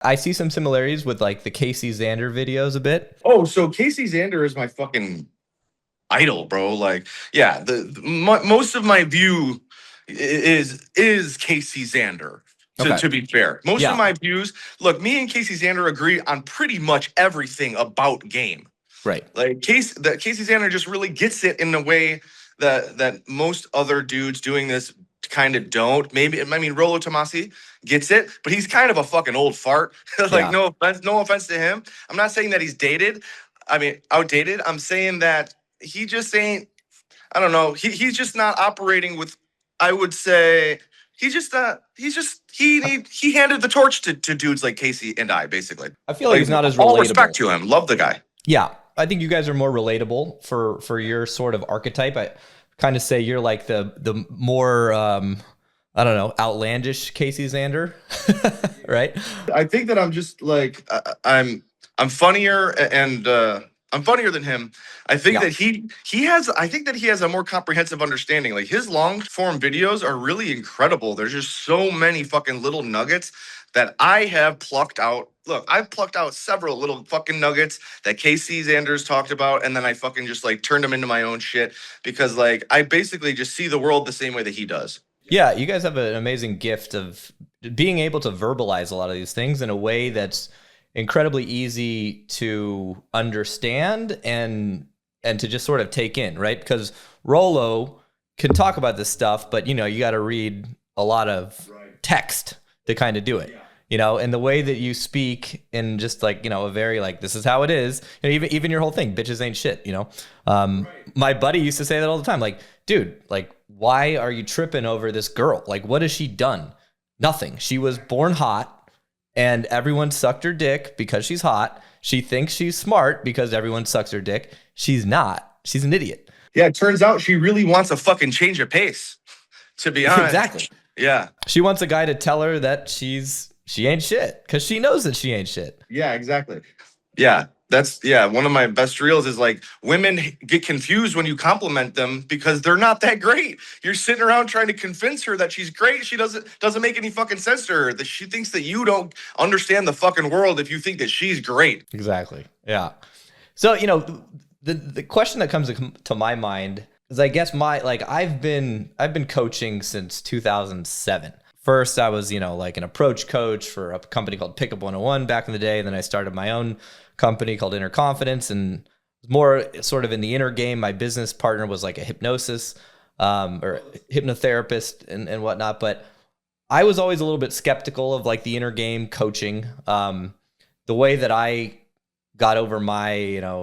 I see some similarities with like the Casey Xander videos a bit. Oh, so Casey Xander is my fucking idol, bro. Like, yeah, most of my view is Casey Xander. Okay. To be fair, most of Yeah. my views, look, me and Casey Xander agree on pretty much everything about game. Right. Like Casey Xander just really gets it in a way that most other dudes doing this kind of don't. Maybe I mean Rolo Tomasi gets it, but he's kind of a fucking old fart. Like Yeah. no offense to him. I'm not saying that he's dated. I mean outdated. I'm saying that he just ain't. I don't know. He's just not operating with. I would say he's just he's just he handed the torch to dudes like Casey and I basically. I feel like Like he's not as all respect relatable. to him. Love the guy. Yeah. I think you guys are more relatable for your sort of archetype. I kind of say you're like the more I don't know, outlandish Casey Xander, right? I think that I'm just like I'm funnier and I'm funnier than him. I think Yeah. that he has I think that he has a more comprehensive understanding. Like his long form videos are really incredible. There's just so many fucking little nuggets that I have plucked out. Look, I've plucked out several little fucking nuggets that Casey Xanders talked about, and then I fucking just like turned them into my own shit because like I basically just see the world the same way that he does. Yeah, you guys have an amazing gift of being able to verbalize a lot of these things in a way that's incredibly easy to understand and to just sort of take in, right? Because Rolo can talk about this stuff, but you got to read a lot of text to kind of do it. And the way that you speak in just like, a very like, this is how it is. Even your whole thing, bitches ain't shit. My buddy used to say that all the time. Like, dude, like, why are you tripping over this girl? Like, what has she done? Nothing. She was born hot and everyone sucked her dick because she's hot. She thinks she's smart because everyone sucks her dick. She's not. She's an idiot. Yeah, it turns out she really wants a fucking change of pace, to be honest. Exactly. Yeah. She wants a guy to tell her that she ain't shit because she knows that she ain't shit. Yeah, exactly. Yeah, that's one of my best reels is like women get confused when you compliment them because they're not that great. You're sitting around trying to convince her that she's great. She doesn't make any fucking sense to her. That she thinks that you don't understand the fucking world if you think that she's great. Exactly. Yeah. So, the question that comes to my mind is I guess I've been coaching since 2007. First, I was, like an approach coach for a company called Pickup 101 back in the day. And then I started my own company called Inner Confidence and more sort of in the inner game. My business partner was like a hypnosis or hypnotherapist and whatnot. But I was always a little bit skeptical of like the inner game coaching. The way that I got over my,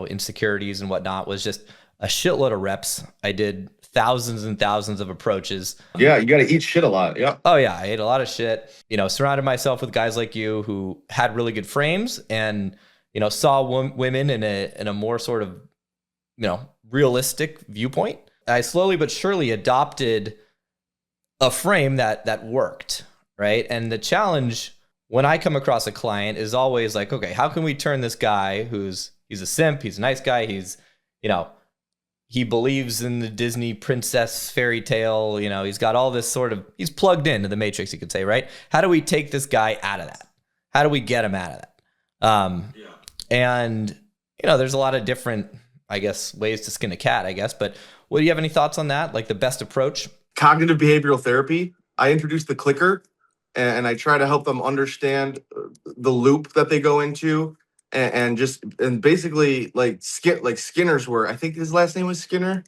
insecurities and whatnot was just a shitload of reps. I did thousands and thousands of approaches. Yeah, you got to eat shit a lot. Yeah. Oh yeah, I ate a lot of shit. Surrounded myself with guys like you who had really good frames and saw women in a more sort of realistic viewpoint. I slowly but surely adopted a frame that worked, right? And the challenge when I come across a client is always like, okay, how can we turn this guy he's a simp, he's a nice guy, he's he believes in the Disney princess fairy tale. He's got all this sort of, he's plugged into the matrix, you could say, right? How do we take this guy out of that? How do we get him out of that? And, there's a lot of different, I guess, ways to skin a cat, I guess. But do you have any thoughts on that? Like the best approach? Cognitive behavioral therapy. I introduced the clicker and I try to help them understand the loop that they go into and basically like Skinner's were. I think his last name was Skinner.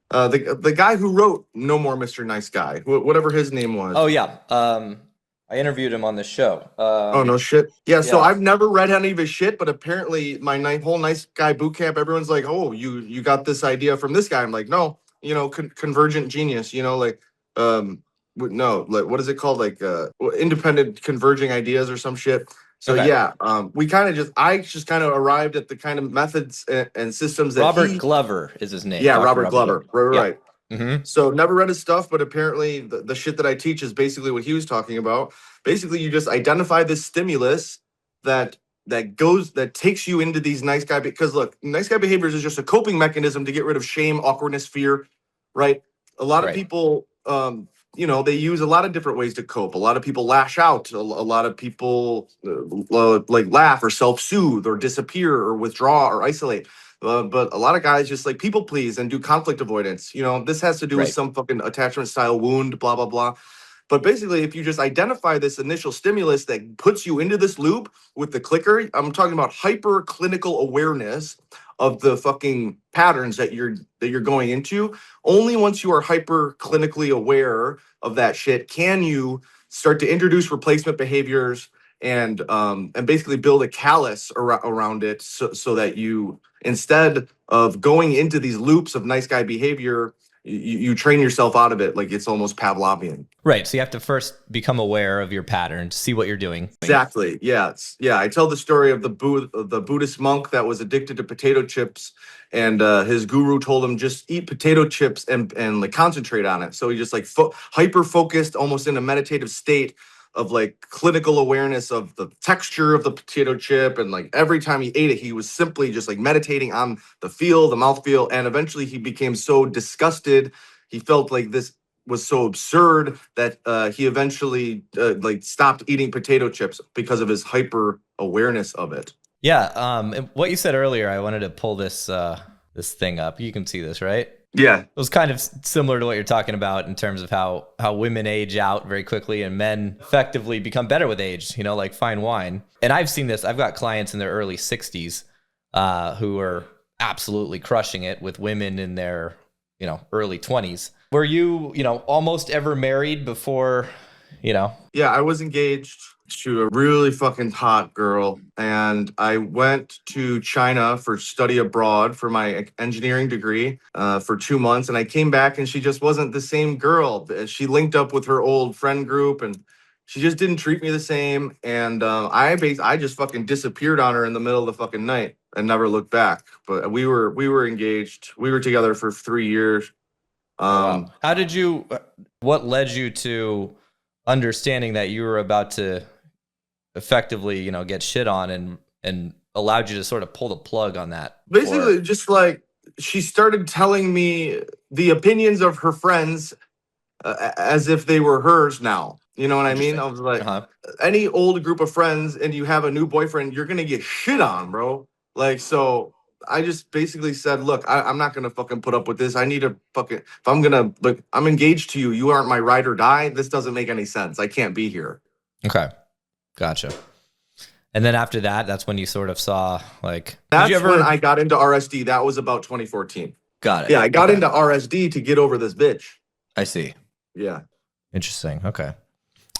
The guy who wrote No More Mr. Nice Guy, whatever his name was. Oh yeah. I interviewed him on this show. Oh no shit. Yeah, so I've never read any of his shit, but apparently my whole nice guy boot camp, everyone's like, "Oh, you got this idea from this guy." I'm like, "No, convergent genius, no, like what is it called? Like independent converging ideas or some shit." So Okay. yeah, I just kind of arrived at the kind of methods and systems that Robert Glover is his name. Yeah, Dr. Robert Glover. Right. Mm-hmm. So never read his stuff, but apparently the shit that I teach is basically what he was talking about. Basically, you just identify this stimulus that takes you into these nice guy, because look, nice guy behaviors is just a coping mechanism to get rid of shame, awkwardness, fear, right? A lot of people they use a lot of different ways to cope. A lot of people lash out. A lot of people like laugh or self-soothe or disappear or withdraw or isolate. But a lot of guys just like people please and do conflict avoidance. This has to do with Right. some fucking attachment style wound, blah, blah, blah. But basically, if you just identify this initial stimulus that puts you into this loop with the clicker, I'm talking about hyper clinical awareness of the fucking patterns that you're going into. Only once you are hyper clinically aware of that shit can you start to introduce replacement behaviors and basically build a callus around it, so that you, instead of going into these loops of nice guy behavior, you train yourself out of it. Like it's almost Pavlovian. Right. So you have to first become aware of your pattern, see what you're doing. Exactly. Yeah. I tell the story of the Buddhist monk that was addicted to potato chips, and his guru told him just eat potato chips and like concentrate on it. So he just like hyper focused, almost in a meditative state of like clinical awareness of the texture of the potato chip, and like every time he ate it, he was simply just like meditating on the mouthfeel, and eventually he became so disgusted. He felt like this was so absurd that he eventually like stopped eating potato chips because of his hyper awareness of it. Yeah. And what you said earlier, I wanted to pull this thing up. You can see this, right? Yeah. It was kind of similar to what you're talking about in terms of how women age out very quickly and men effectively become better with age, like fine wine. And I've seen this. I've got clients in their early 60s who are absolutely crushing it with women in their, early 20s. Were you, almost ever married before, Yeah, I was engaged to a really fucking hot girl, and I went to China for study abroad for my engineering degree for 2 months, and I came back and she just wasn't the same girl. She linked up with her old friend group, and she just didn't treat me the same, and I just fucking disappeared on her in the middle of the fucking night and never looked back. But we were engaged. We were together for 3 years. Wow. What led you to understanding that you were about to effectively, get shit on and allowed you to sort of pull the plug on that? Basically, just like she started telling me the opinions of her friends as if they were hers now. You know what I mean? I was like, any old group of friends and you have a new boyfriend, you're going to get shit on, bro. Like, so I just basically said, look, I'm not going to fucking put up with this. I need to fucking, if I'm going to, look, I'm engaged to you. You aren't my ride or die. This doesn't make any sense. I can't be here. Okay. Gotcha. And then after that, that's when you sort of saw like... That's when I got into RSD. That was about 2014. Got it. Yeah, I got into RSD to get over this bitch. I see. Yeah. Interesting. Okay.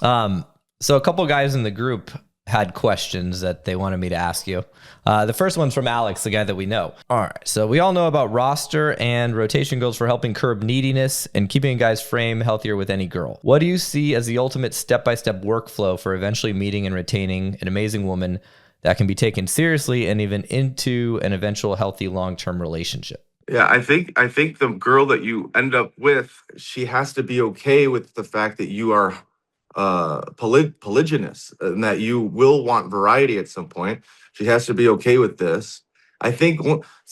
So a couple guys in the group had questions that they wanted me to ask you. The first one's from Alex, the guy that we know. All right. So we all know about roster and rotation goals for helping curb neediness and keeping a guy's frame healthier with any girl. What do you see as the ultimate step-by-step workflow for eventually meeting and retaining an amazing woman that can be taken seriously and even into an eventual healthy long-term relationship? Yeah, I think the girl that you end up with, she has to be okay with the fact that you are polygynous and that you will want variety at some point. She has to be okay with this. I think,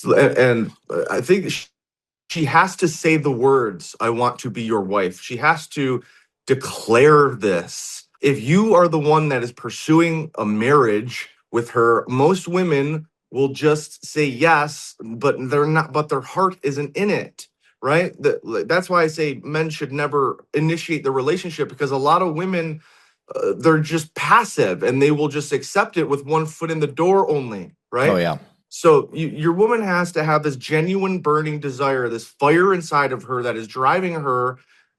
and I think she has to say the words, "I want to be your wife." She has to declare this. If you are the one that is pursuing a marriage with her, most women will just say yes, but they're not, but their heart isn't in it. Right? That's why I say men should never initiate the relationship, because a lot of women, they're just passive and they will just accept it with one foot in the door only. Right? Oh, yeah. So your woman has to have this genuine burning desire, this fire inside of her that is driving her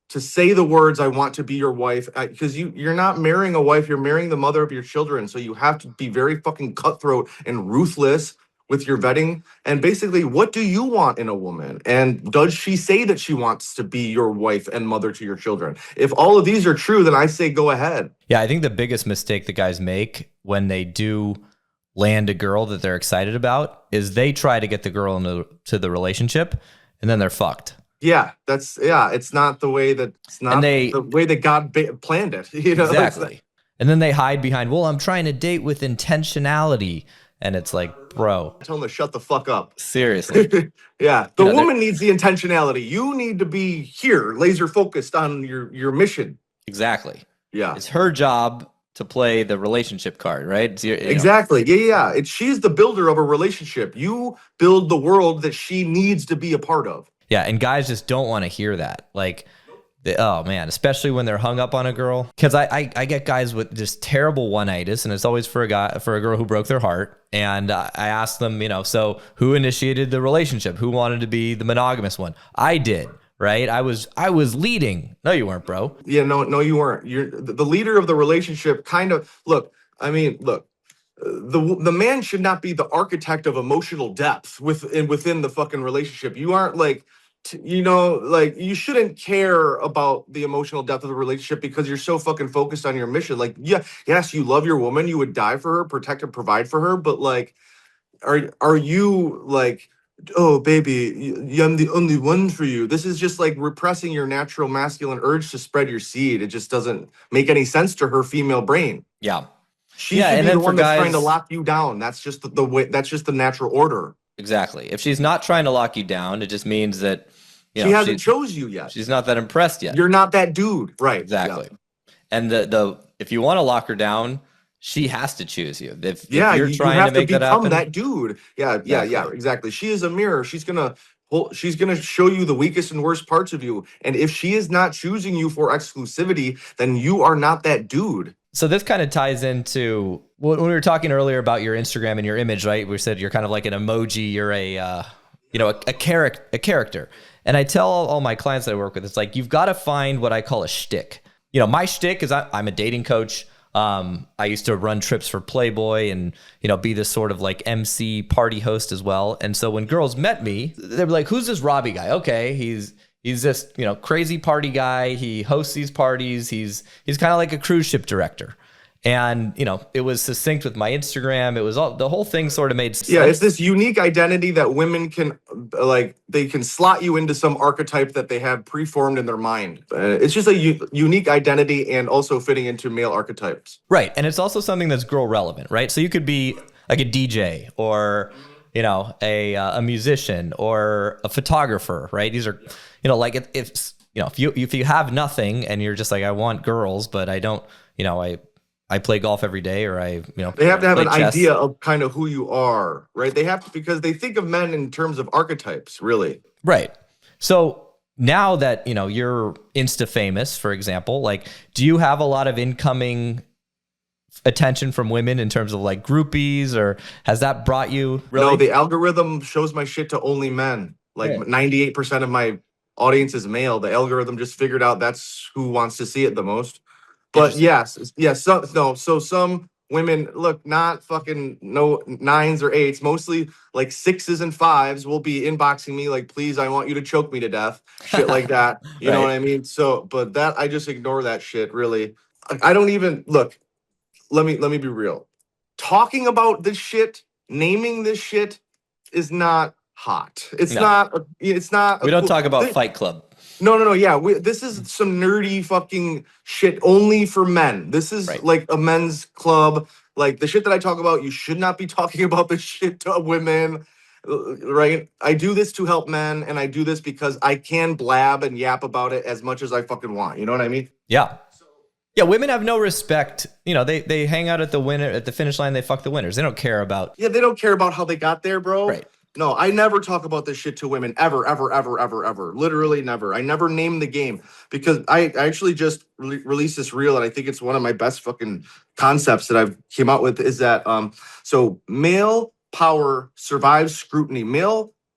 to say the words, "I want to be your wife," because you're not marrying a wife, you're marrying the mother of your children. So you have to be very fucking cutthroat and ruthless with your vetting. And basically, what do you want in a woman? And does she say that she wants to be your wife and mother to your children? If all of these are true, then I say go ahead. Yeah, I think the biggest mistake that guys make when they do land a girl that they're excited about is they try to get the girl into the relationship and then they're fucked. Yeah, it's not the way that the way that God planned it. Exactly. And then they hide behind, well, I'm trying to date with intentionality. And it's like, bro, Tell them to shut the fuck up. seriously. Yeah, the You know, woman needs the intentionality. You need to be here, laser focused on your mission. exactly. Yeah, It's her job to play the relationship card, right? It's exactly. Yeah. She's the builder of a relationship. You build the world that she needs to be a part of. Yeah, and guys just don't want to hear that. Like, oh man, especially when they're hung up on a girl. Because I get guys with just terrible one-itis, and it's always for a girl who broke their heart. And I ask them, so who initiated the relationship? Who wanted to be the monogamous one? I did, right? I was leading. No, you weren't, bro. Yeah, no, you weren't. You're the leader of the relationship. Kind of. Look, I mean, look. The man should not be the architect of emotional depth within the fucking relationship. You aren't like, like you shouldn't care about the emotional depth of the relationship because you're so fucking focused on your mission. Like, yeah, yes, you love your woman, you would die for her, protect and provide for her, but like, are you like, oh baby, I'm the only one for you? This is just like repressing your natural masculine urge to spread your seed. It just doesn't make any sense to her female brain. Yeah. She should be the one that's trying to lock you down. That's just the way. That's just the natural order. Exactly. If she's not trying to lock you down, it just means that she hasn't chose you yet. She's not that impressed yet. You're not that dude, right? Exactly. Yeah. And the if you want to lock her down, she has to choose you. If you're trying to make that happen, that dude. Yeah, exactly. She is a mirror. She's gonna show you the weakest and worst parts of you. And if she is not choosing you for exclusivity, then you are not that dude. So this kind of ties into when we were talking earlier about your Instagram and your image, right? We said you're kind of like an emoji. You're a character. And I tell all my clients that I work with, it's like, you've got to find what I call a shtick. My shtick is I'm a dating coach. I used to run trips for Playboy and, be this sort of like MC party host as well. And so when girls met me, they were like, who's this Robbie guy? Okay. He's this, crazy party guy. He hosts these parties. He's kind of like a cruise ship director. And, it was succinct with my Instagram. It was the whole thing sort of made sense. Yeah, it's this unique identity that women can, they can slot you into some archetype that they have preformed in their mind. It's just a unique identity and also fitting into male archetypes. Right. And it's also something that's girl relevant, right? So you could be like a DJ or, a musician or a photographer, right? These are, like if you have nothing and you're just like, I want girls, but I don't, I play golf every day, or they have to have an idea of kind of who you are, right? They have to, because they think of men in terms of archetypes, really. Right. So now that, you're Insta famous, for example, like, do you have a lot of incoming attention from women in terms of like groupies, or has that brought you really? No, the algorithm shows my shit to only men. Like 98% of my audience is male. The algorithm just figured out that's who wants to see it the most. But yes. So some women, look, not fucking no 9s or 8s, mostly like 6s and 5s will be inboxing me like, please, I want you to choke me to death. Shit like that. You know what I mean? So, but that, I just ignore that shit, really. I don't even, look, let me be real. Talking about this shit, naming this shit is not hot. It's not. We don't talk about Fight Club. No. Yeah, this is some nerdy fucking shit only for men. This is like a men's club. Like the shit that I talk about, you should not be talking about this shit to women, right? I do this to help men, and I do this because I can blab and yap about it as much as I fucking want. You know what I mean? Yeah. Yeah, women have no respect. They hang out at the finish line. They fuck the winners. They don't care about. Yeah, they don't care about how they got there, bro. Right. No, I never talk about this shit to women ever. Literally never. I never name the game because I actually just released this reel, and I think it's one of my best fucking concepts that I've came out with, is that so male power survives scrutiny.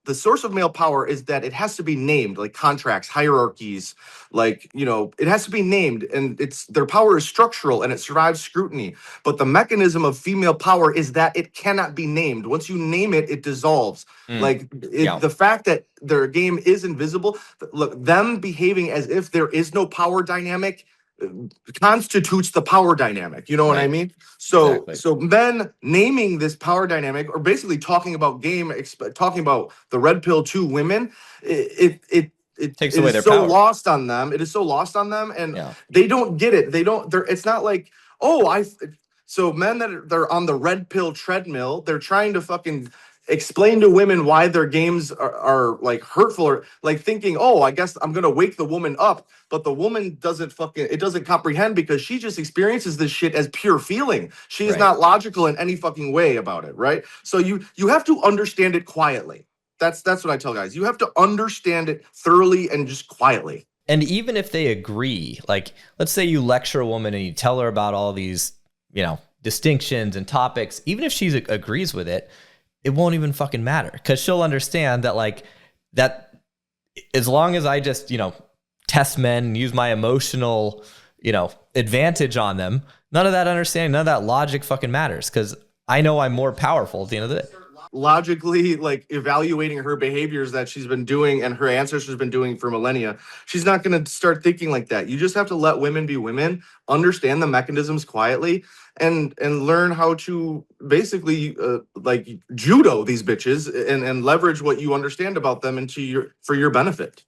The source of male power is that it has to be named, like contracts, hierarchies, like, it has to be named, and their power is structural and it survives scrutiny. But the mechanism of female power is that it cannot be named. Once you name it, it dissolves. The fact that their game is invisible, look, them behaving as if there is no power dynamic constitutes the power dynamic. You know what I mean? So men naming this power dynamic, or basically talking about talking about the red pill to women, it takes away their power. Lost on them. It is so lost on them, and they don't get it. It's not like, So men they're on the red pill treadmill, they're trying to fucking explain to women why their games are like hurtful, or like thinking, oh, I guess I'm gonna wake the woman up, but the woman doesn't comprehend because she just experiences this shit as pure feeling. She is Right. not logical in any fucking way about it, right? So you have to understand it quietly. That's what I tell guys. You have to understand it thoroughly and just quietly. And even if they agree, like let's say you lecture a woman and you tell her about all these, distinctions and topics, even if she agrees with it, it won't even fucking matter because she'll understand that that as long as I just, test men and use my emotional, advantage on them, none of that understanding, none of that logic fucking matters because I know I'm more powerful at the end of the day. Logically, like evaluating her behaviors that she's been doing and her ancestors have been doing for millennia, she's not going to start thinking like that. You just have to let women be women, understand the mechanisms quietly, and learn how to basically like judo these bitches and leverage what you understand about them for your benefit.